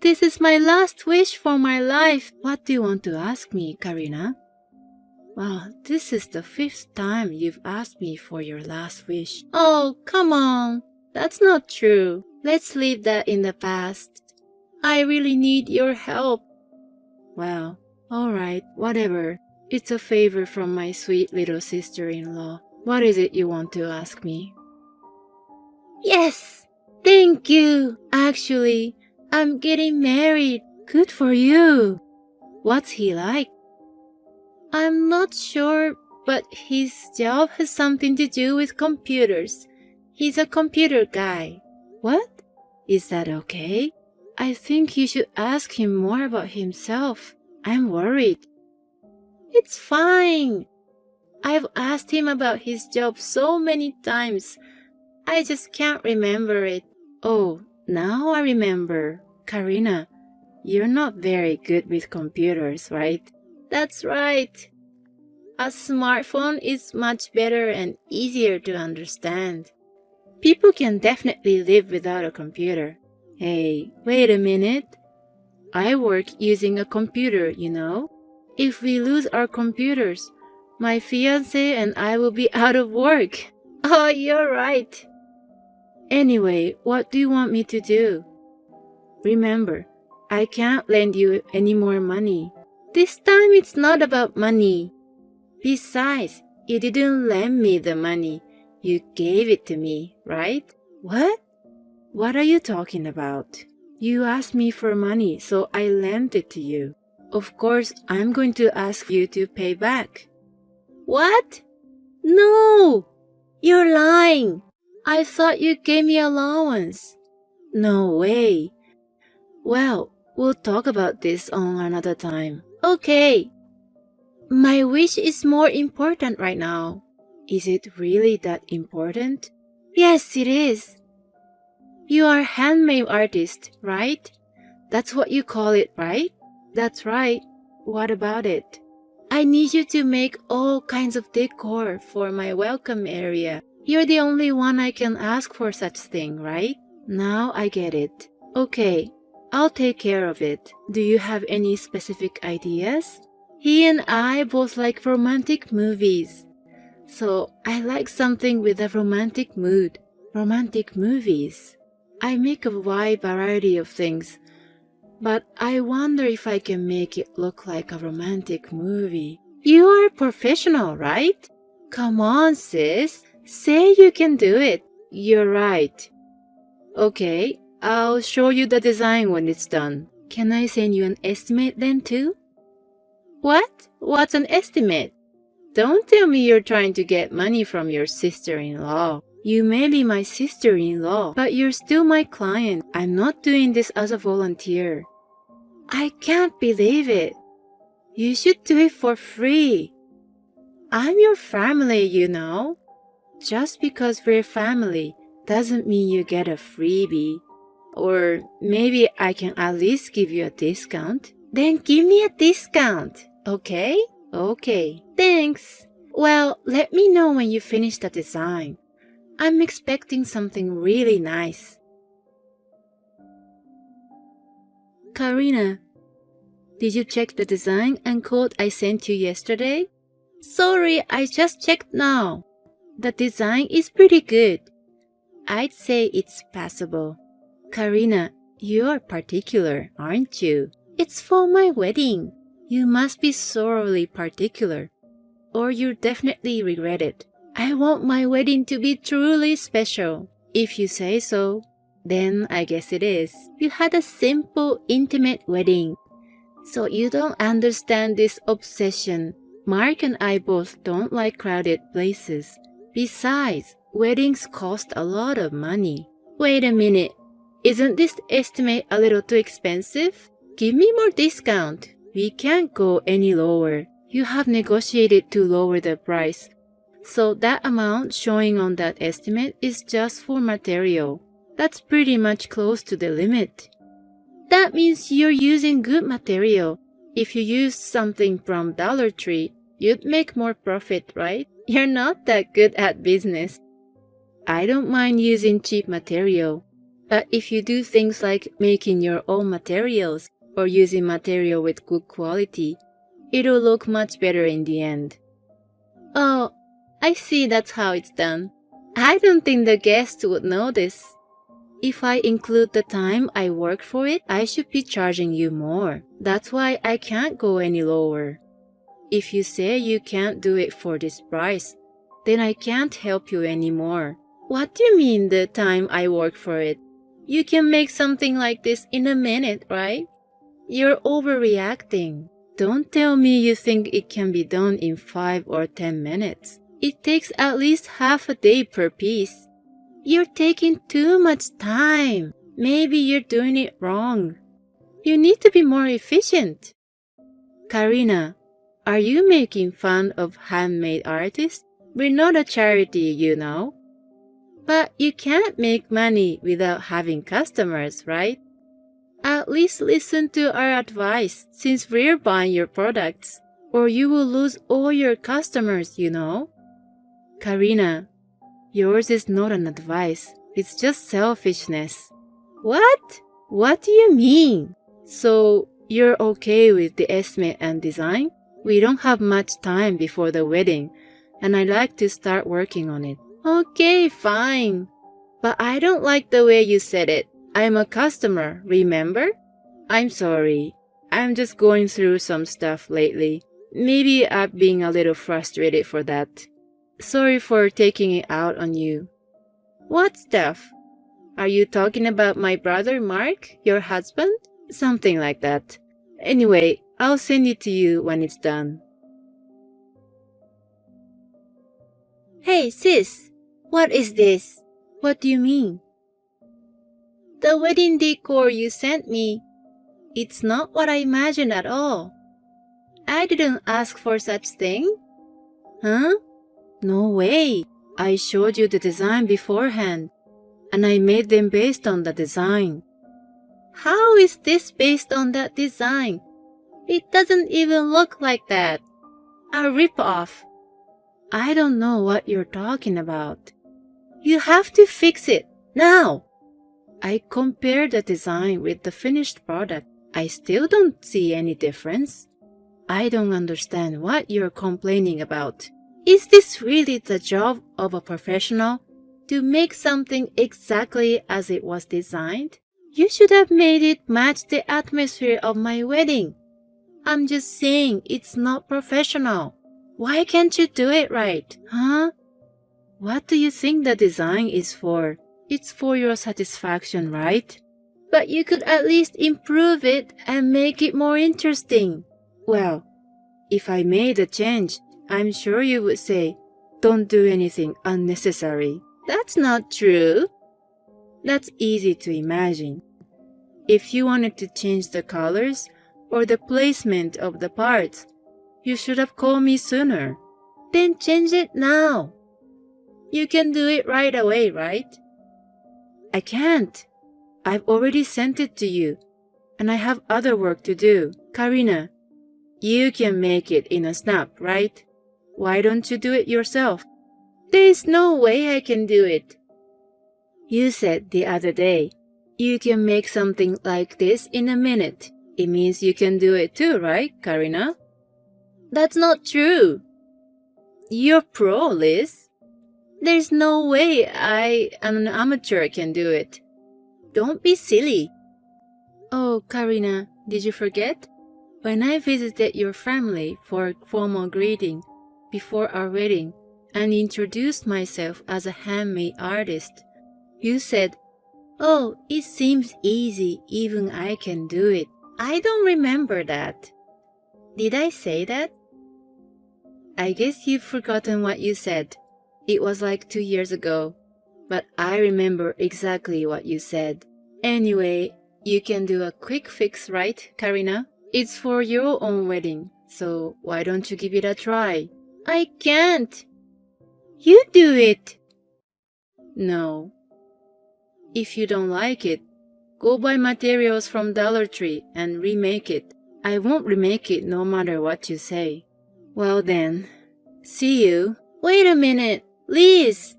this is my last wish for my life. What do you want to ask me, Karina? Well, this is the 5th time you've asked me for your last wish. Oh, come on. That's not true. Let's leave that in the past. I really need your help. Well, alright, whatever. It's a favor from my sweet little sister-in-law. What is it you want to ask me? Yes! Thank you! Actually, I'm getting married. Good for you! What's he like? I'm not sure, but his job has something to do with computers. He's a computer guy. What? Is that okay? I think you should ask him more about himself. I'm worried. It's fine. I've asked him about his job so many times. I just can't remember it. Oh, now I remember. Karina, you're not very good with computers, right? That's right. A smartphone is much better and easier to understand. People can definitely live without a computer. Hey, wait a minute. I work using a computer, you know. If we lose our computers, my fiancé and I will be out of work. Oh, you're right. Anyway, what do you want me to do? Remember, I can't lend you any more money. This time it's not about money. Besides, you didn't lend me the money. You gave it to me, right? What? What are you talking about? You asked me for money, so I lent it to you. Of course, I'm going to ask you to pay back. What? No! You're lying. I thought you gave me allowance. No way. Well, we'll talk about this on another time. Okay. My wish is more important right now. Is it really that important? Yes, it is. You are a handmade artist, right? That's what you call it, right? That's right. What about it? I need you to make all kinds of decor for my welcome area. You're the only one I can ask for such thing, right? Now I get it. Okay, I'll take care of it. Do you have any specific ideas? He and I both like romantic movies. So I like something with a romantic mood. Romantic movies. I make a wide variety of things, but I wonder if I can make it look like a romantic movie. You are a professional, right? Come on, sis. Say you can do it. You're right. Okay, I'll show you the design when it's done. Can I send you an estimate then too? What? What's an estimate? Don't tell me you're trying to get money from your sister-in-law. You may be my sister-in-law, but you're still my client. I'm not doing this as a volunteer. I can't believe it. You should do it for free. I'm your family, you know. Just because we're family doesn't mean you get a freebie. Or maybe I can at least give you a discount. Then give me a discount, okay? Okay, thanks. Well, let me know when you finish the design. I'm expecting something really nice. Karina, did you check the design and code I sent you yesterday? Sorry, I just checked now. The design is pretty good. I'd say it's passable. Karina, you're particular, aren't you? It's for my wedding. You must be thoroughly particular, or you'll definitely regret it. I want my wedding to be truly special. If you say so, then I guess it is. You had a simple, intimate wedding, so you don't understand this obsession. Mark and I both don't like crowded places. Besides, weddings cost a lot of money. Wait a minute. Isn't this estimate a little too expensive? Give me more discount. We can't go any lower. You have negotiated to lower the price. So that amount showing on that estimate is just for material. That's pretty much close to the limit. That means you're using good material. If you used something from Dollar Tree, you'd make more profit, right? You're not that good at business. I don't mind using cheap material. But if you do things like making your own materials or using material with good quality, it'll look much better in the end. Oh, I see that's how it's done. I don't think the guests would notice. If I include the time I work for it, I should be charging you more. That's why I can't go any lower. If you say you can't do it for this price, then I can't help you anymore. What do you mean the time I work for it? You can make something like this in a minute, right? You're overreacting. Don't tell me you think it can be done in 5 or 10 minutes. It takes at least half a day per piece. You're taking too much time. Maybe you're doing it wrong. You need to be more efficient. Karina, are you making fun of handmade artists? We're not a charity, you know. But you can't make money without having customers, right? At least listen to our advice since we're buying your products, or you will lose all your customers, you know. Karina, yours is not an advice, it's just selfishness. What? What do you mean? So, you're okay with the estimate and design? We don't have much time before the wedding, and I'd like to start working on it. Okay, fine. But I don't like the way you said it. I'm a customer, remember? I'm sorry. I'm just going through some stuff lately. Maybe I'm being a little frustrated for that. Sorry for taking it out on you. What stuff? Are you talking about my brother Mark, your husband? Something like that. Anyway, I'll send it to you when it's done. Hey, sis. What is this? What do you mean? The wedding decor you sent me. It's not what I imagined at all. I didn't ask for such thing. Huh? No way. I showed you the design beforehand, and I made them based on the design. How is this based on that design? It doesn't even look like that. A rip-off. I don't know what you're talking about. You have to fix it, now. I compared the design with the finished product. I still don't see any difference. I don't understand what you're complaining about. Is this really the job of a professional? To make something exactly as it was designed? You should have made it match the atmosphere of my wedding. I'm just saying it's not professional. Why can't you do it right, huh? What do you think the design is for? It's for your satisfaction, right? But you could at least improve it and make it more interesting. Well, if I made a change, I'm sure you would say, don't do anything unnecessary. That's not true. That's easy to imagine. If you wanted to change the colors or the placement of the parts, you should have called me sooner. Then change it now. You can do it right away, right? I can't. I've already sent it to you, and I have other work to do. Karina, you can make it in a snap, right? Why don't you do it yourself? There's no way I can do it. You said the other day, you can make something like this in a minute. It means you can do it too, right, Karina? That's not true. You're pro, Liz. There's no way an amateur can do it. Don't be silly. Oh, Karina, did you forget? When I visited your family for a formal greeting before our wedding and introduced myself as a handmade artist, you said, "Oh, it seems easy, even I can do it." I don't remember that. Did I say that? I guess you've forgotten what you said. It was like 2 years ago, but I remember exactly what you said. Anyway, you can do a quick fix, right, Karina? It's for your own wedding, so why don't you give it a try? I can't. You do it. No. If you don't like it, go buy materials from Dollar Tree and remake it. I won't remake it no matter what you say. Well then, see you. Wait a minute. Liz!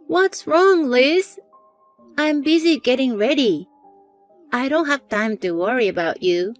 What's wrong, Liz? I'm busy getting ready. I don't have time to worry about you.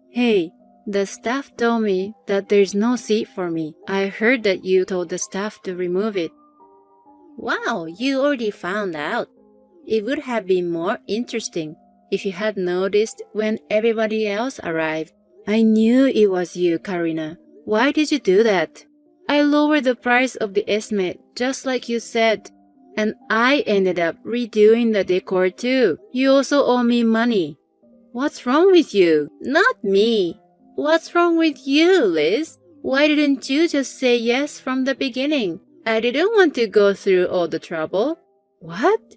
Hey, the staff told me that there's no seat for me. I heard that you told the staff to remove it. Wow, you already found out. It would have been more interesting if you had noticed when everybody else arrived. I knew it was you, Karina. Why did you do that? I lowered the price of the estimate, just like you said. And I ended up redoing the decor too. You also owe me money. What's wrong with you? Not me. What's wrong with you, Liz? Why didn't you just say yes from the beginning? I didn't want to go through all the trouble. What?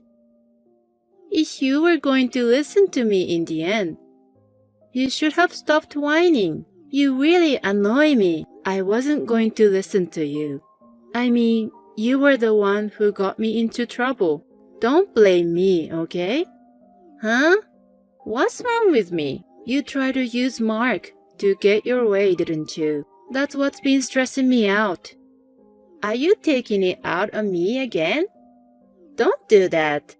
If you were going to listen to me in the end, you should have stopped whining. You really annoy me. I wasn't going to listen to you. I mean, you were the one who got me into trouble. Don't blame me, okay? Huh? What's wrong with me? You tried to use Mark to get your way, didn't you? That's what's been stressing me out. Are you taking it out on me again? Don't do that.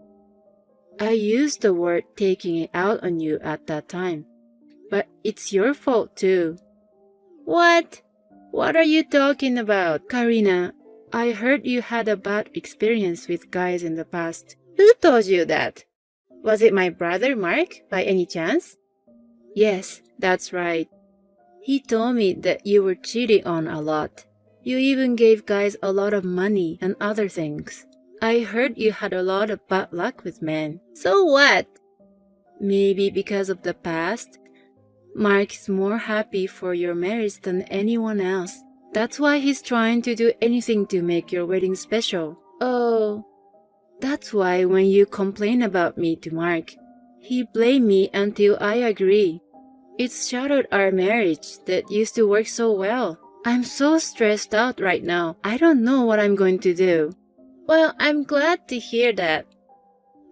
I used the word taking it out on you at that time. But it's your fault too. What? What are you talking about? Karina, I heard you had a bad experience with guys in the past. Who told you that? Was it my brother Mark, by any chance? Yes, that's right. He told me that you were cheating on a lot. You even gave guys a lot of money and other things. I heard you had a lot of bad luck with men. So what? Maybe because of the past, Mark's more happy for your marriage than anyone else. That's why he's trying to do anything to make your wedding special. Oh, that's why when you complain about me to Mark, he blamed me until I agree. It's shattered our marriage that used to work so well. I'm so stressed out right now. I don't know what I'm going to do. Well, I'm glad to hear that.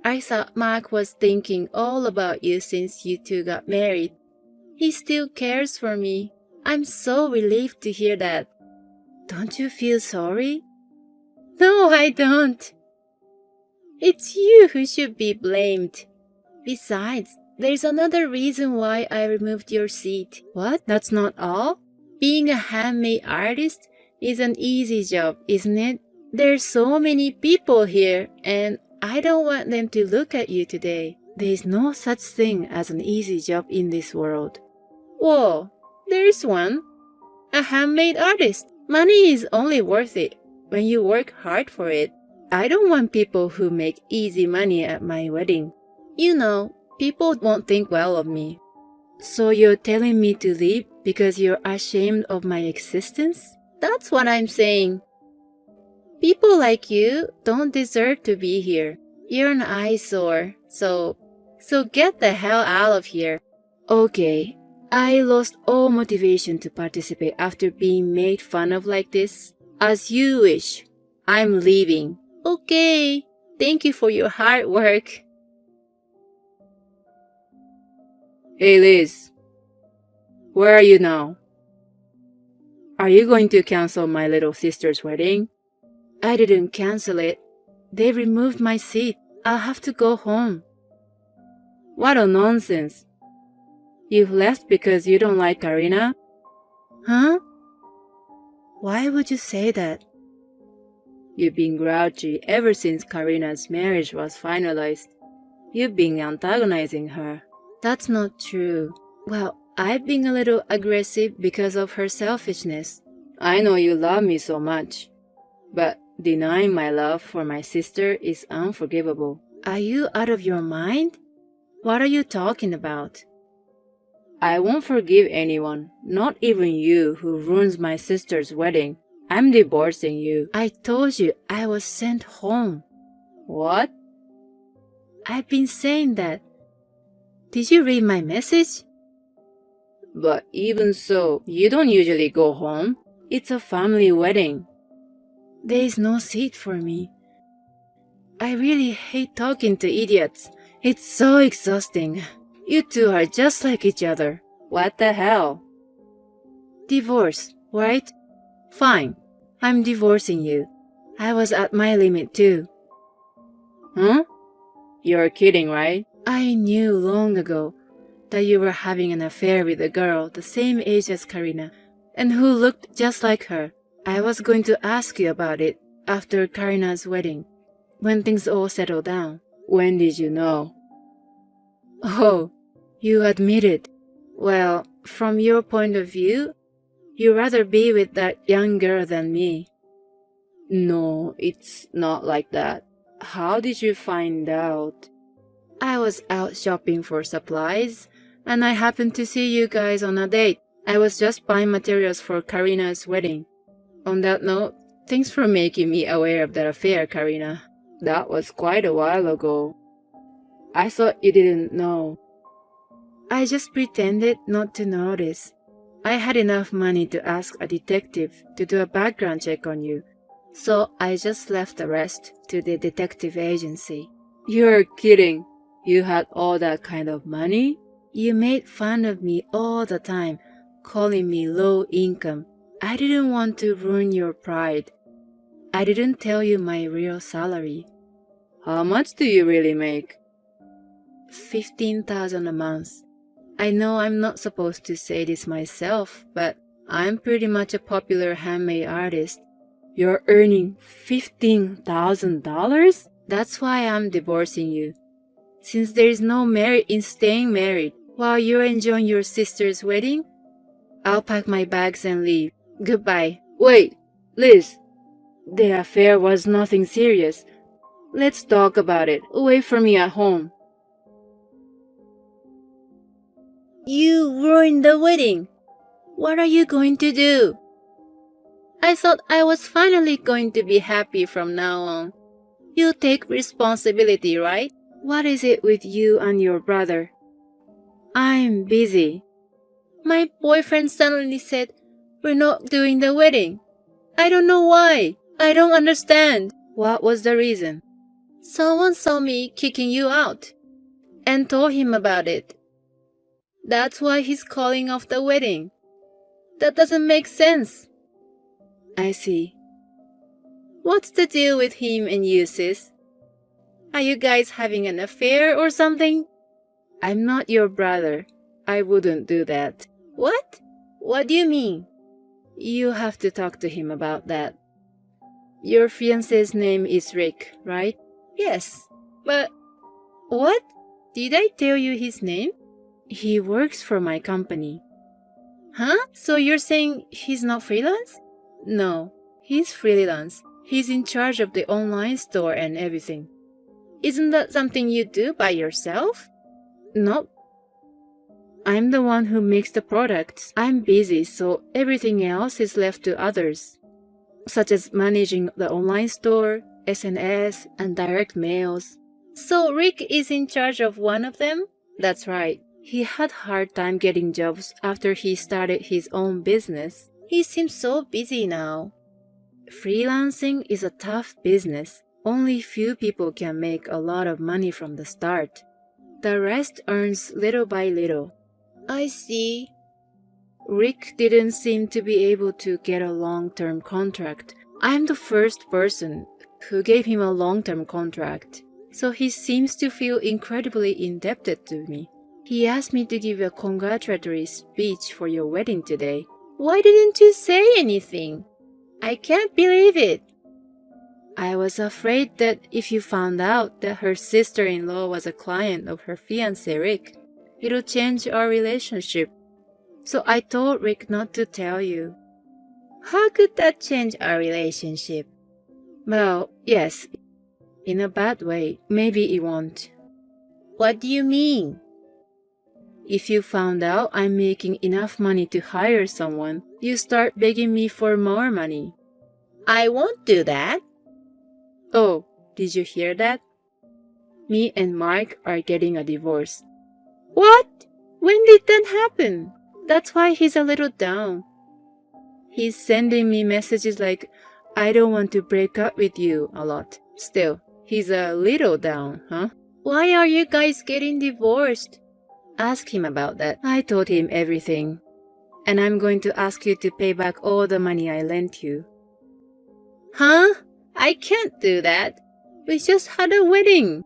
I thought Mark was thinking all about you since you two got married. He still cares for me. I'm so relieved to hear that. Don't you feel sorry? No, I don't. It's you who should be blamed. Besides, there's another reason why I removed your seat. What? That's not all? Being a handmade artist is an easy job, isn't it? There's so many people here, and I don't want them to look at you today. There's no such thing as an easy job in this world. Whoa, there's one. A handmade artist. Money is only worth it when you work hard for it. I don't want people who make easy money at my wedding. You know, people won't think well of me. So you're telling me to leave because you're ashamed of my existence? That's what I'm saying. People like you don't deserve to be here. You're an eyesore, so get the hell out of here. Okay, I lost all motivation to participate after being made fun of like this. As you wish. I'm leaving. Okay, thank you for your hard work. Hey Liz, where are you now? Are you going to cancel my little sister's wedding? I didn't cancel it. They removed my seat. I'll have to go home. What a nonsense. You've left because you don't like Karina? Huh? Why would you say that? You've been grouchy ever since Karina's marriage was finalized. You've been antagonizing her. That's not true. Well, I've been a little aggressive because of her selfishness. I know you love me so much, but denying my love for my sister is unforgivable. Are you out of your mind? What are you talking about? I won't forgive anyone, not even you who ruins my sister's wedding. I'm divorcing you. I told you I was sent home. What? I've been saying that. Did you read my message? But even so, you don't usually go home. It's a family wedding. There is no seat for me. I really hate talking to idiots. It's so exhausting. You two are just like each other. What the hell? Divorce, right? Fine. I'm divorcing you. I was at my limit too. Huh? You're kidding, right? I knew long ago that you were having an affair with a girl the same age as Karina and who looked just like her. I was going to ask you about it after Karina's wedding, when things all settled down. When did you know? Oh, you admit it. Well, from your point of view, you'd rather be with that young girl than me. No, it's not like that. How did you find out? I was out shopping for supplies, and I happened to see you guys on a date. I was just buying materials for Karina's wedding. On that note, thanks for making me aware of that affair, Karina. That was quite a while ago. I thought you didn't know. I just pretended not to notice. I had enough money to ask a detective to do a background check on you, so I just left the rest to the detective agency. You're kidding. You had all that kind of money? You made fun of me all the time, calling me low income. I didn't want to ruin your pride. I didn't tell you my real salary. How much do you really make? 15,000 a month. I know I'm not supposed to say this myself, but I'm pretty much a popular handmade artist. You're earning $15,000? That's why I'm divorcing you. Since there's no merit in staying married while you're enjoying your sister's wedding, I'll pack my bags and leave. Goodbye. Wait, Liz. The affair was nothing serious. Let's talk about it away from me at home. You ruined the wedding. What are you going to do? I thought I was finally going to be happy from now on. You take responsibility, right? What is it with you and your brother? I'm busy. My boyfriend suddenly said, we're not doing the wedding. I don't know why. I don't understand. What was the reason? Someone saw me kicking you out and told him about it. That's why he's calling off the wedding. That doesn't make sense. I see. What's the deal with him and you, sis? Are you guys having an affair or something? I'm not your brother. I wouldn't do that. What? What do you mean? You have to talk to him about that. Your fiancé's name is Rick, right? Yes, but... What? Did I tell you his name? He works for my company. Huh? So you're saying he's not freelance? No, he's freelance. He's in charge of the online store and everything. Isn't that something you do by yourself? Nope. I'm the one who makes the products. I'm busy, so everything else is left to others, such as managing the online store, SNS, and direct mails. So Rick is in charge of one of them? That's right. He had a hard time getting jobs after he started his own business. He seems so busy now. Freelancing is a tough business. Only few people can make a lot of money from the start. The rest earns little by little. I see. Rick didn't seem to be able to get a long-term contract. I'm the first person who gave him a long-term contract, so he seems to feel incredibly indebted to me. He asked me to give a congratulatory speech for your wedding today. Why didn't you say anything? I can't believe it. I was afraid that if you found out that her sister-in-law was a client of her fiancé Rick, it'll change our relationship. So I told Rick not to tell you. How could that change our relationship? Well, yes, in a bad way. Maybe it won't. What do you mean? If you found out I'm making enough money to hire someone, you start begging me for more money. I won't do that. Oh, did you hear that? Me and Mark are getting a divorce. What? When did that happen? That's why he's a little down. He's sending me messages like, I don't want to break up with you a lot. Still, he's a little down, huh? Why are you guys getting divorced? Ask him about that. I told him everything. And I'm going to ask you to pay back all the money I lent you. Huh? I can't do that. We just had a wedding.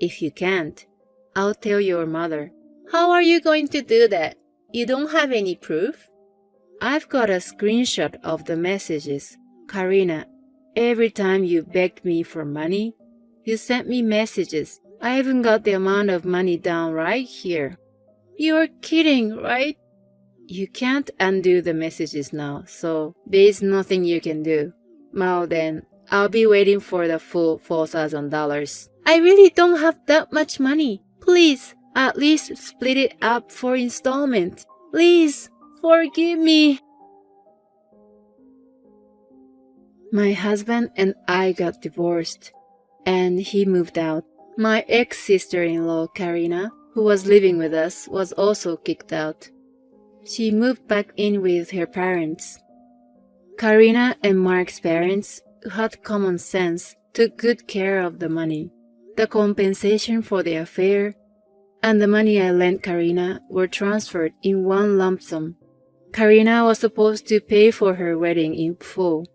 If you can't, I'll tell your mother. How are you going to do that? You don't have any proof? I've got a screenshot of the messages. Karina, every time you begged me for money, you sent me messages. I even got the amount of money down right here. You're kidding, right? You can't undo the messages now, so there's nothing you can do. Well then, I'll be waiting for the full $4,000. I really don't have that much money. Please, at least split it up for installment. Please, forgive me. My husband and I got divorced, and he moved out. My ex-sister-in-law, Karina, who was living with us, was also kicked out. She moved back in with her parents. Karina and Mark's parents, who had common sense, took good care of the money. The compensation for the affair and the money I lent Karina were transferred in one lump sum. Karina was supposed to pay for her wedding in full,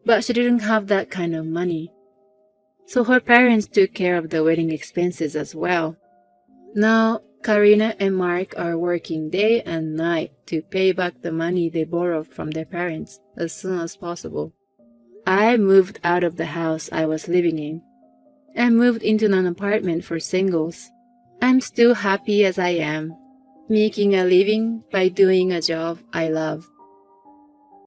but she didn't have that kind of money. So her parents took care of the wedding expenses as well. Now, Karina and Mark are working day and night to pay back the money they borrowed from their parents as soon as possible. I moved out of the house I was living in and moved into an apartment for singles. I'm still happy as I am, making a living by doing a job I love.